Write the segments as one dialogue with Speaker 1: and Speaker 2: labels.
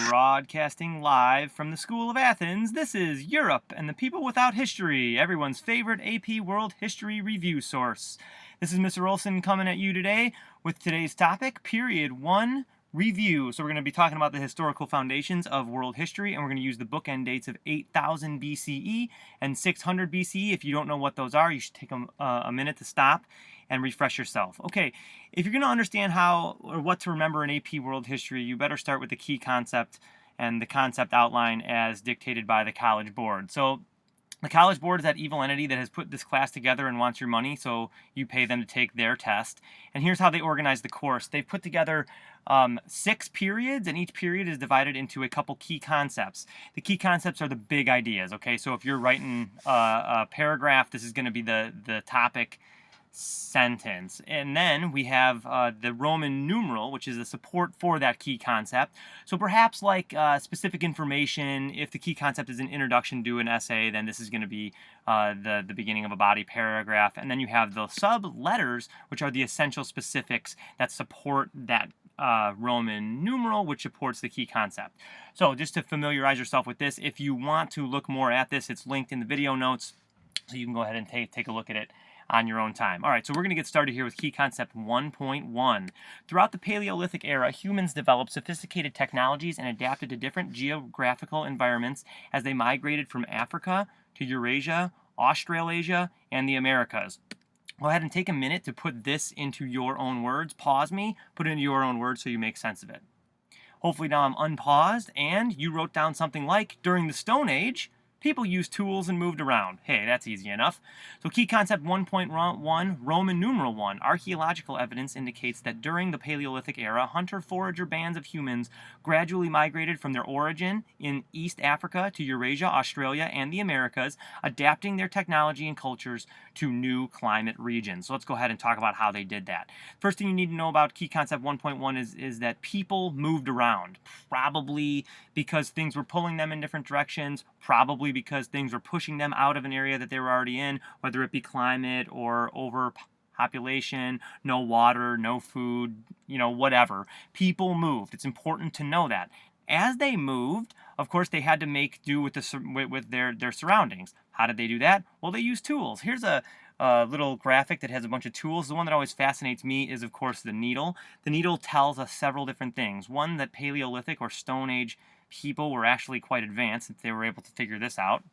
Speaker 1: Broadcasting live from the School of Athens, this is Europe and the People Without History, everyone's favorite AP World History review source. This is Mr. Olson coming at you today with today's topic, Period 1 Review. So we're going to be talking about the historical foundations of world history, and we're going to use the bookend dates of 8000 BCE and 600 BCE. If you don't know what those are, you should take a minute to stop and refresh yourself. Okay, if you're going to understand how or what to remember in AP World History, you better start with the key concept and the concept outline as dictated by the College Board. So the College Board is that evil entity that has put this class together and wants your money, so you pay them to take their test. And here's how they organize the course. They've put together 6 periods, and each period is divided into a couple key concepts. The key concepts are the big ideas, okay? So if you're writing a paragraph, this is going to be the topic sentence. And then we have the Roman numeral, which is the support for that key concept. So perhaps like specific information, if the key concept is an introduction to an essay, then this is going to be the beginning of a body paragraph. And then you have the sub-letters, which are the essential specifics that support that Roman numeral, which supports the key concept. So just to familiarize yourself with this, if you want to look more at this, it's linked in the video notes, so you can go ahead and take a look at it on your own time. All right, so we're going to get started here with key concept 1.1. Throughout the Paleolithic era, humans developed sophisticated technologies and adapted to different geographical environments as they migrated from Africa to Eurasia, Australasia, and the Americas. Go ahead and take a minute to put this into your own words. Pause me, put it into your own words so you make sense of it. Hopefully now I'm unpaused and you wrote down something like, during the Stone Age, people used tools and moved around. Hey, that's easy enough. So key concept 1.1, Roman numeral 1. Archaeological evidence indicates that during the Paleolithic era, hunter-forager bands of humans gradually migrated from their origin in East Africa to Eurasia, Australia, and the Americas, adapting their technology and cultures to new climate regions. So let's go ahead and talk about how they did that. First thing you need to know about key concept 1.1 is that people moved around, probably because things were pulling them in different directions, probably because things were pushing them out of an area that they were already in, whether it be climate or overpopulation, no water, no food, whatever. People moved. It's important to know that. As they moved, of course, they had to make do with their surroundings. How did they do that? Well, they used tools. Here's a little graphic that has a bunch of tools. The one that always fascinates me is, of course, the needle. The needle tells us several different things. One, that Paleolithic or Stone Age people were actually quite advanced if they were able to figure this out.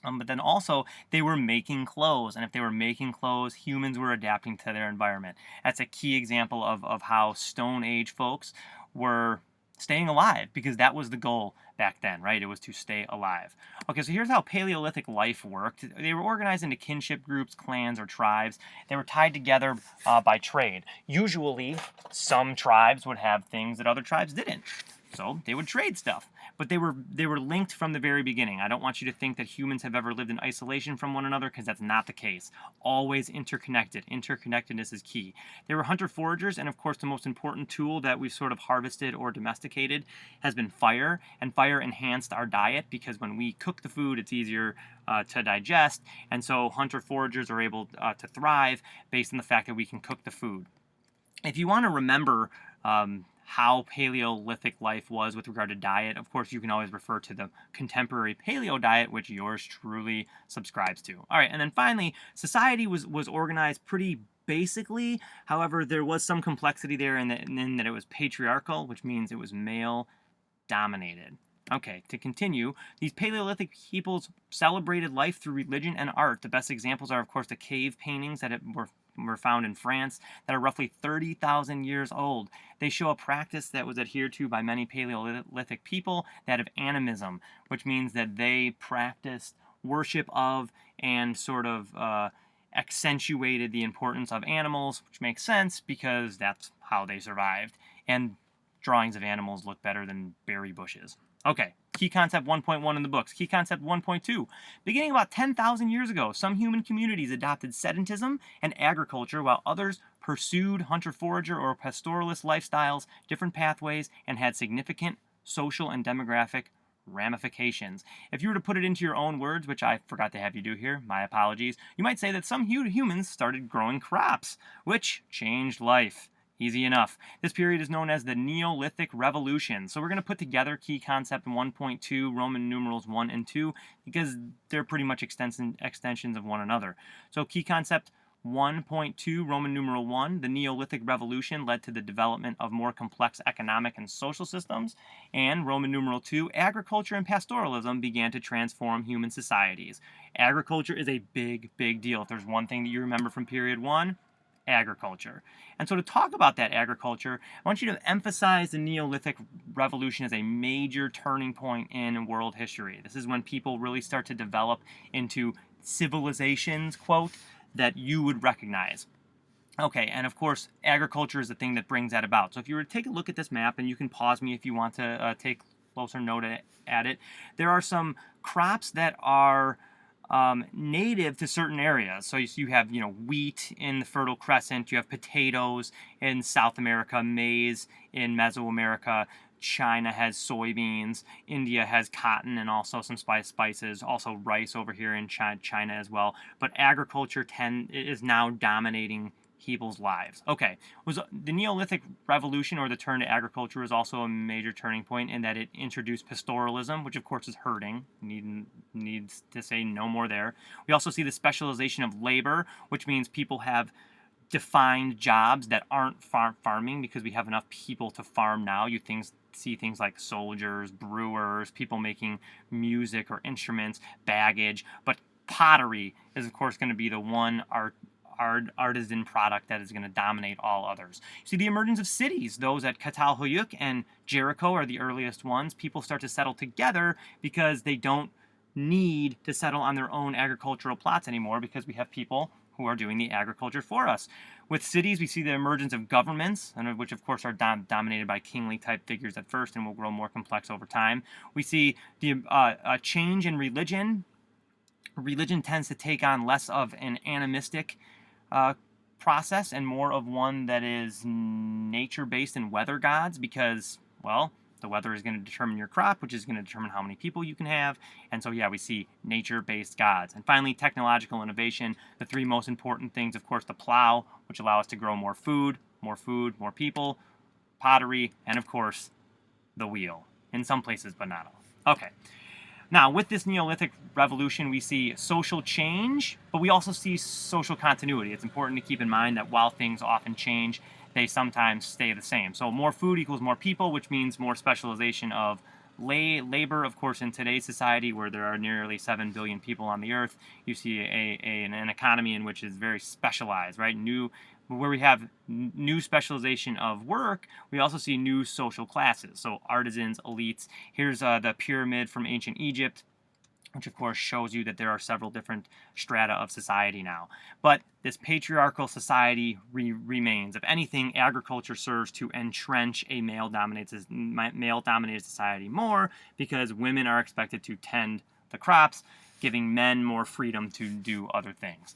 Speaker 1: But then also, they were making clothes. And if they were making clothes, humans were adapting to their environment. That's a key example of how Stone Age folks were staying alive, because that was the goal back then, right? It was to stay alive. Okay, so here's how Paleolithic life worked. They were organized into kinship groups, clans, or tribes. They were tied together by trade. Usually, some tribes would have things that other tribes didn't. So they would trade stuff, but they were linked from the very beginning. I don't want you to think that humans have ever lived in isolation from one another, because that's not the case. Always interconnected. Interconnectedness is key. They were hunter-foragers, and of course the most important tool that we've sort of harvested or domesticated has been fire, and fire enhanced our diet, because when we cook the food, it's easier to digest, and so hunter-foragers are able to thrive based on the fact that we can cook the food. If you want to remember how Paleolithic life was with regard to diet, of course, you can always refer to the contemporary paleo diet, which yours truly subscribes to. All right, and then finally, society was organized pretty basically. However, there was some complexity there in that it was patriarchal, which means it was male-dominated. Okay, to continue, these Paleolithic peoples celebrated life through religion and art. The best examples are, of course, the cave paintings that were found in France that are roughly 30,000 years old. They show a practice that was adhered to by many Paleolithic people, that of animism, which means that they practiced worship of and sort of accentuated the importance of animals, which makes sense because that's how they survived. And drawings of animals look better than berry bushes. Okay, key concept 1.1 in the books. Key concept 1.2. Beginning about 10,000 years ago, some human communities adopted sedentism and agriculture, while others pursued hunter-forager or pastoralist lifestyles, different pathways, and had significant social and demographic ramifications. If you were to put it into your own words, which I forgot to have you do here, my apologies, you might say that some humans started growing crops, which changed life. Easy enough. This period is known as the Neolithic Revolution. So we're going to put together key concept 1.2, Roman numerals 1 and 2, because they're pretty much extensions of one another. So key concept 1.2, Roman numeral 1, the Neolithic Revolution led to the development of more complex economic and social systems. And Roman numeral 2, agriculture and pastoralism began to transform human societies. Agriculture is a big, big deal. If there's one thing that you remember from period 1, agriculture. And so to talk about that agriculture, I want you to emphasize the Neolithic Revolution as a major turning point in world history. This is when people really start to develop into civilizations, quote, that you would recognize. Okay, and of course, agriculture is the thing that brings that about. So if you were to take a look at this map, and you can pause me if you want to take closer note at it, there are some crops that are native to certain areas. So you have, wheat in the Fertile Crescent, you have potatoes in South America, maize in Mesoamerica, China has soybeans, India has cotton and also some spices, also rice over here in China as well. But agriculture is now dominating people's lives. Okay, was the Neolithic Revolution, or the turn to agriculture, was also a major turning point in that it introduced pastoralism, which of course is hurting. Needs to say no more there. We also see the specialization of labor, which means people have defined jobs that aren't farming, because we have enough people to farm now. See things like soldiers, brewers, people making music or instruments, baggage, but pottery is of course going to be the one artisan product that is going to dominate all others. You see the emergence of cities. Those at Catalhoyuk and Jericho are the earliest ones. People start to settle together because they don't need to settle on their own agricultural plots anymore, because we have people who are doing the agriculture for us. With cities, we see the emergence of governments, which of course are dominated by kingly type figures at first and will grow more complex over time. We see the a change in religion. Religion tends to take on less of an animistic process and more of one that is nature-based and weather gods, because, well, the weather is going to determine your crop, which is going to determine how many people you can have. And so, yeah, we see nature-based gods. And finally, technological innovation. The three most important things, of course, the plow, which allow us to grow more food, more people, pottery, and, of course, the wheel. In some places, but not all. Okay. Now, with this Neolithic Revolution, we see social change, but we also see social continuity. It's important to keep in mind that while things often change, they sometimes stay the same. So more food equals more people, which means more specialization of labor. Of course, in today's society, where there are nearly 7 billion people on the earth, you see an economy in which is very specialized, right? Where we have new specialization of work, we also see new social classes. So artisans, elites. Here's the pyramid from ancient Egypt, which of course shows you that there are several different strata of society now. But this patriarchal society remains. If anything, agriculture serves to entrench a male-dominated society more, because women are expected to tend the crops, giving men more freedom to do other things.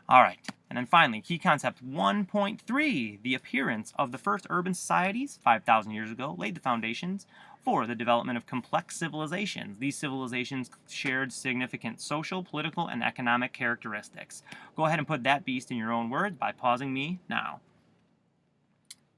Speaker 1: All right, and then finally, key concept 1.3, the appearance of the first urban societies 5,000 years ago laid the foundations for the development of complex civilizations. These civilizations shared significant social, political, and economic characteristics. Go ahead and put that beast in your own words by pausing me now.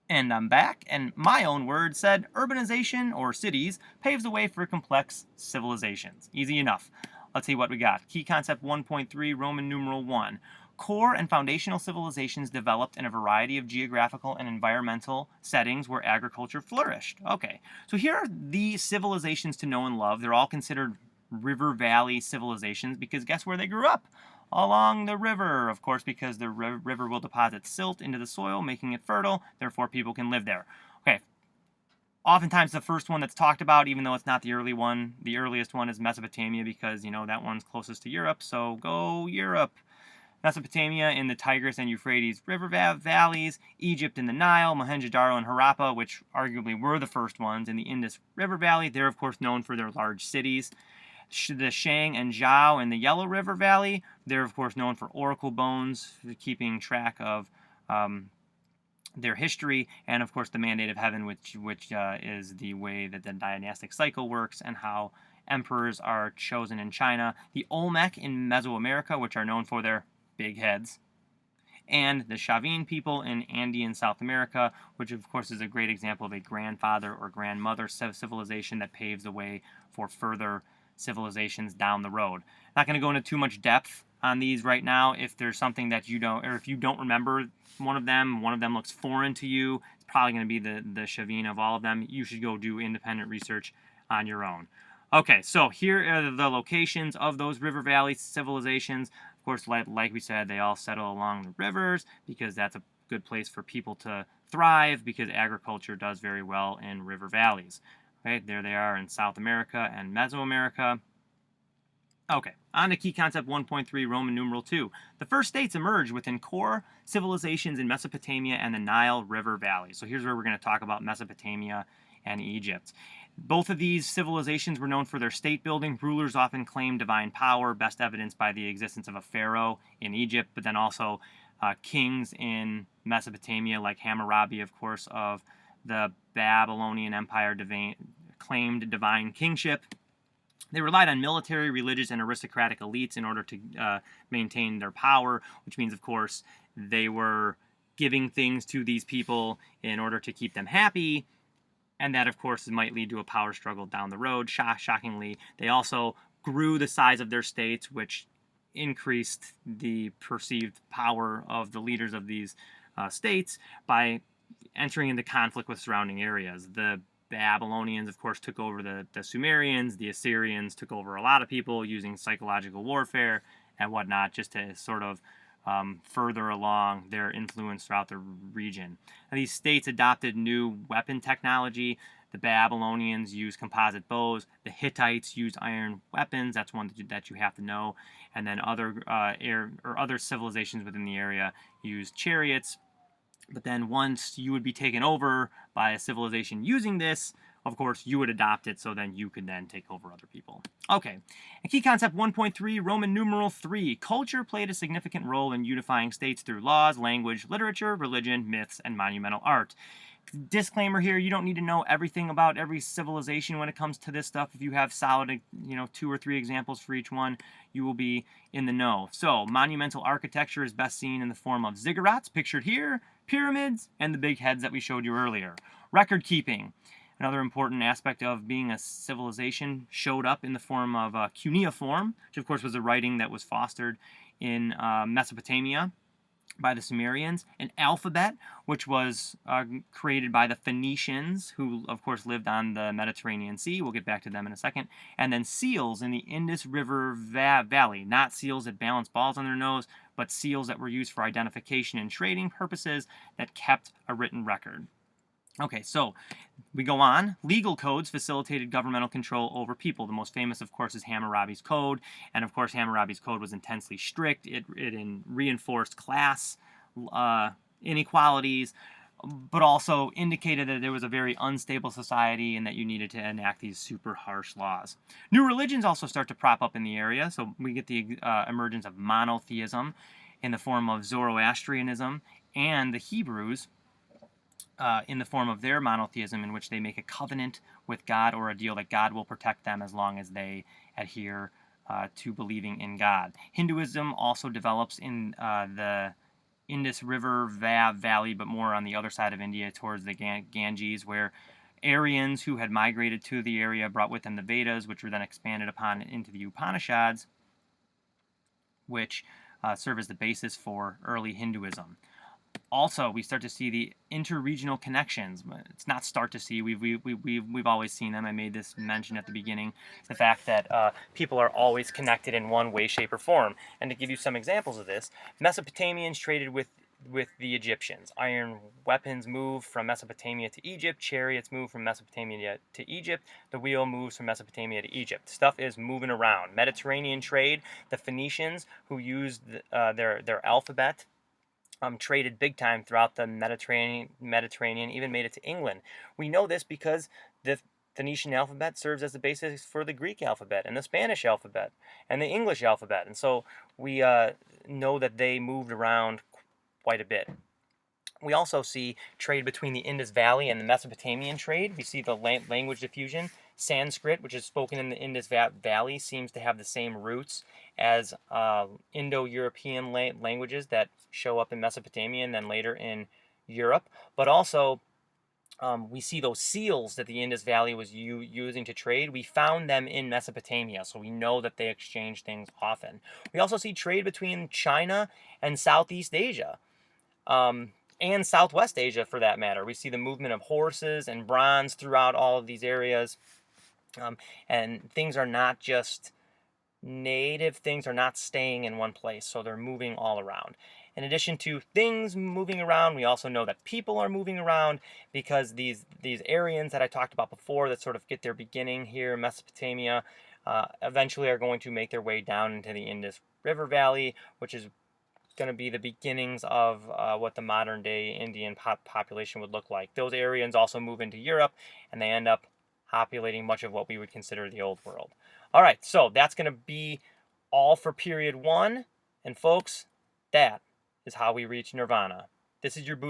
Speaker 1: And I'm back, and my own words said urbanization, or cities, paves the way for complex civilizations. Easy enough. Let's see what we got. Key concept 1.3, Roman numeral 1. Core and foundational civilizations developed in a variety of geographical and environmental settings where agriculture flourished. Okay, so here are the civilizations to know and love. They're all considered river valley civilizations because guess where they grew up? Along the river, of course, because the river will deposit silt into the soil, making it fertile, therefore people can live there. Okay, oftentimes the first one that's talked about, even though it's not the earliest one is Mesopotamia, because, that one's closest to Europe, so go Europe. Mesopotamia in the Tigris and Euphrates river valleys, Egypt in the Nile, Mohenjo-Daro and Harappa, which arguably were the first ones in the Indus River Valley. They're, of course, known for their large cities. The Shang and Zhao in the Yellow River Valley, they're, of course, known for oracle bones, keeping track of their history, and, of course, the Mandate of Heaven, which is the way that the dynastic cycle works and how emperors are chosen in China. The Olmec in Mesoamerica, which are known for their big heads. and the Chavin people in Andean South America, which of course is a great example of a grandfather or grandmother civilization that paves the way for further civilizations down the road. Not going to go into too much depth on these right now. If there's something that you don't, or if you don't remember one of them looks foreign to you, it's probably going to be the Chavin of all of them. You should go do independent research on your own. Okay, so here are the locations of those river valley civilizations. Of course, like we said, they all settle along the rivers because that's a good place for people to thrive, because agriculture does very well in river valleys. Okay, there they are in South America and Mesoamerica. Okay, on to key concept 1.3, Roman numeral 2. The first states emerged within core civilizations in Mesopotamia and the Nile River Valley. So here's where we're going to talk about Mesopotamia and Egypt. Both of these civilizations were known for their state building. Rulers often claimed divine power, best evidenced by the existence of a pharaoh in Egypt, but then also kings in Mesopotamia, like Hammurabi, of course, of the Babylonian Empire, claimed divine kingship. They relied on military, religious, and aristocratic elites in order to maintain their power, which means, of course, they were giving things to these people in order to keep them happy, and that, of course, might lead to a power struggle down the road. Shockingly, they also grew the size of their states, which increased the perceived power of the leaders of these states by entering into conflict with surrounding areas. The Babylonians, of course, took over the Sumerians. The Assyrians took over a lot of people using psychological warfare and whatnot, just to sort of further along their influence throughout the region. And these states adopted new weapon technology. The Babylonians used composite bows. The Hittites used iron weapons. That's one that you have to know. And then other civilizations within the area used chariots. But then once you would be taken over by a civilization using this, of course, you would adopt it, so then you could then take over other people. Okay, and key concept 1.3, Roman numeral 3. Culture played a significant role in unifying states through laws, language, literature, religion, myths, and monumental art. Disclaimer here, you don't need to know everything about every civilization when it comes to this stuff. If you have solid, 2 or 3 examples for each one, you will be in the know. So, monumental architecture is best seen in the form of ziggurats, pictured here, pyramids, and the big heads that we showed you earlier. Record keeping. Another important aspect of being a civilization showed up in the form of cuneiform, which of course was a writing that was fostered in Mesopotamia by the Sumerians, an alphabet, which was created by the Phoenicians, who of course lived on the Mediterranean Sea. We'll get back to them in a second. And then seals in the Indus River Valley, not seals that balance balls on their nose, but seals that were used for identification and trading purposes that kept a written record. Okay, so we go on. Legal codes facilitated governmental control over people. The most famous, of course, is Hammurabi's Code. And, of course, Hammurabi's Code was intensely strict. It reinforced class inequalities, but also indicated that there was a very unstable society and that you needed to enact these super harsh laws. New religions also start to prop up in the area. So we get the emergence of monotheism in the form of Zoroastrianism, and the Hebrews in the form of their monotheism, in which they make a covenant with God or a deal that God will protect them as long as they adhere to believing in God. Hinduism also develops in the Indus River Valley, but more on the other side of India towards the Ganges, where Aryans who had migrated to the area brought with them the Vedas, which were then expanded upon into the Upanishads, which serve as the basis for early Hinduism. Also, we start to see the interregional connections. It's not start to see. We've always seen them. I made this mention at the beginning. The fact that people are always connected in one way, shape, or form. And to give you some examples of this, Mesopotamians traded with the Egyptians. Iron weapons moved from Mesopotamia to Egypt. Chariots moved from Mesopotamia to Egypt. The wheel moves from Mesopotamia to Egypt. Stuff is moving around. Mediterranean trade. The Phoenicians, who used their alphabet, traded big time throughout the Mediterranean, even made it to England. We know this because the Phoenician alphabet serves as the basis for the Greek alphabet and the Spanish alphabet and the English alphabet. And so we know that they moved around quite a bit. We also see trade between the Indus Valley and the Mesopotamian trade. We see the language diffusion. Sanskrit, which is spoken in the Indus Valley, seems to have the same roots as Indo-European languages that show up in Mesopotamia and then later in Europe. But also, we see those seals that the Indus Valley was using to trade. We found them in Mesopotamia, so we know that they exchange things often. We also see trade between China and Southeast Asia, and Southwest Asia for that matter. We see the movement of horses and bronze throughout all of these areas, and things are not just native, things are not staying in one place, so they're moving all around. In addition to things moving around, we also know that people are moving around, because these Aryans that I talked about before that sort of get their beginning here in Mesopotamia eventually are going to make their way down into the Indus River Valley, which is going to be the beginnings of what the modern day Indian population would look like. Those Aryans also move into Europe, and they end up populating much of what we would consider the Old World. All right, so that's going to be all for period 1. And folks, that is how we reach Nirvana. This is your Buddha.